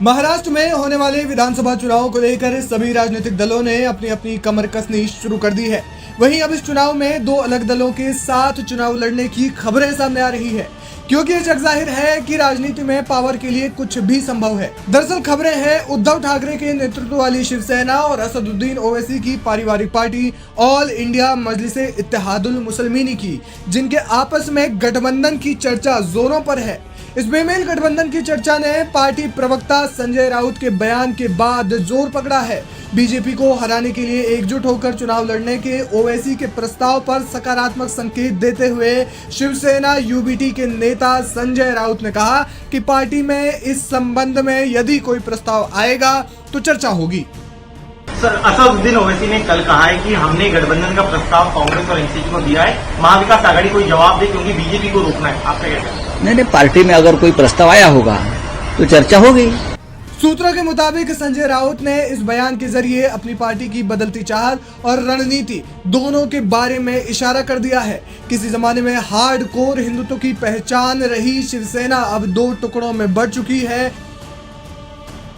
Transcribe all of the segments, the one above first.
महाराष्ट्र में होने वाले विधानसभा चुनाव को लेकर सभी राजनीतिक दलों ने अपनी अपनी कमर कसनी शुरू कर दी है। वहीं अब इस चुनाव में दो अलग दलों के साथ चुनाव लड़ने की खबरें सामने आ रही है, क्योंकि यह जगजाहिर है कि राजनीति में पावर के लिए कुछ भी संभव है। दरअसल खबरें हैं उद्धव ठाकरे के नेतृत्व वाली शिवसेना और असदुद्दीन ओवैसी की पारिवारिक party all India Majlis-e-Ittehadul Muslimeen की, जिनके आपस में गठबंधन की चर्चा जोरों पर है। इस बेमेल गठबंधन की चर्चा ने पार्टी प्रवक्ता संजय राउत के बयान के बाद जोर पकड़ा है। बीजेपी को हराने के लिए एकजुट होकर चुनाव लड़ने के ओवैसी के प्रस्ताव पर सकारात्मक संकेत देते हुए शिवसेना यूबीटी के नेता संजय राउत ने कहा कि पार्टी में इस संबंध में यदि कोई प्रस्ताव आएगा तो चर्चा होगी। सर, असदुद्दीन ओवैसी ने कल कहा है कि हमने गठबंधन का प्रस्ताव कांग्रेस और एनसीपी को दिया है, महाविकास आघाड़ी कोई जवाब दे क्योंकि बीजेपी को रोकना है। आपका क्या कहना है? नहीं, पार्टी में अगर कोई प्रस्ताव आया होगा तो चर्चा होगी। सूत्रों के मुताबिक संजय राउत ने इस बयान के जरिए अपनी पार्टी की बदलती चाहत और रणनीति दोनों के बारे में इशारा कर दिया है। किसी जमाने में हार्डकोर हिंदुत्व की पहचान रही शिवसेना अब दो टुकड़ों में बढ़ चुकी है।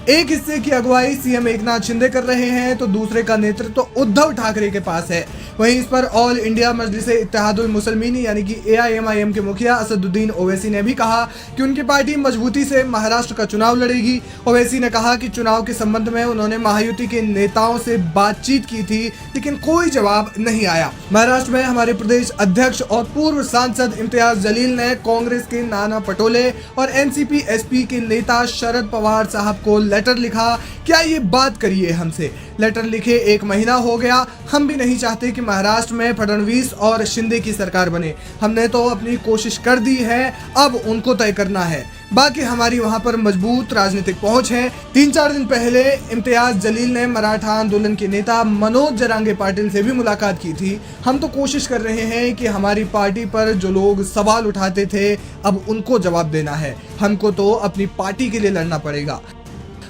एक हिस्से की अगुवाई सीएम एकनाथ शिंदे कर रहे हैं तो दूसरे का नेतृत्व उद्धव ठाकरे के पास है। वहीं इस पर ऑल इंडिया मजलिस-ए-इत्तेहादुल मुसलमीन यानी कि एआईएमआईएम के मुखिया असदुद्दीन ओवैसी ने भी कहा कि उनकी पार्टी मजबूती से महाराष्ट्र का चुनाव लड़ेगी। ओवैसी ने कहा कि चुनाव के संबंध में उन्होंने महायुति के नेताओं से बातचीत की थी, लेकिन कोई जवाब नहीं आया। महाराष्ट्र में हमारे प्रदेश अध्यक्ष और पूर्व सांसद इम्तियाज जलील ने कांग्रेस के नाना पटोले और एनसीपी एसपी के नेता शरद पवार साहब को लेटर लिखा, क्या ये बात करिए हमसे। लेटर लिखे 1 महीना हो गया, हम भी नहीं चाहते कि महाराष्ट्र में फडणवीस और शिंदे की सरकार बने। हमने तो अपनी कोशिश कर दी है, अब उनको तय करना है। बाकी हमारी वहां पर मजबूत राजनीतिक पहुंच है। 3-4 दिन पहले इम्तियाज जलील ने मराठा आंदोलन के नेता मनोज जरांगे पाटिल से भी मुलाकात की थी। हम तो कोशिश कर रहे हैं कि हमारी पार्टी पर जो लोग सवाल उठाते थे अब उनको जवाब देना है। हमको तो अपनी पार्टी के लिए लड़ना पड़ेगा।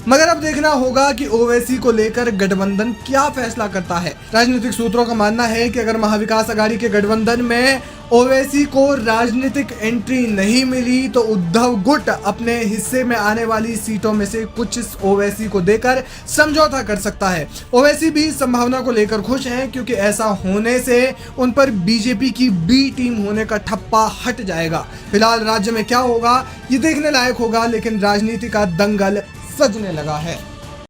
मगर अब देखना होगा कि ओवैसी को लेकर गठबंधन क्या फैसला करता है। राजनीतिक सूत्रों का मानना है कि अगर महाविकास आघाड़ी के गठबंधन में ओवैसी को राजनीतिक एंट्री नहीं मिली तो उद्धव गुट अपने हिस्से में आने वाली सीटों में से कुछ ओवैसी को देकर समझौता कर सकता है। ओवैसी भी संभावना को लेकर खुश हैं, क्योंकि ऐसा होने से उन पर बीजेपी की बी टीम होने का ठप्पा हट जाएगा। फिलहाल राज्य में क्या होगा ये देखने लायक होगा, लेकिन राजनीति का दंगल सजने लगा है।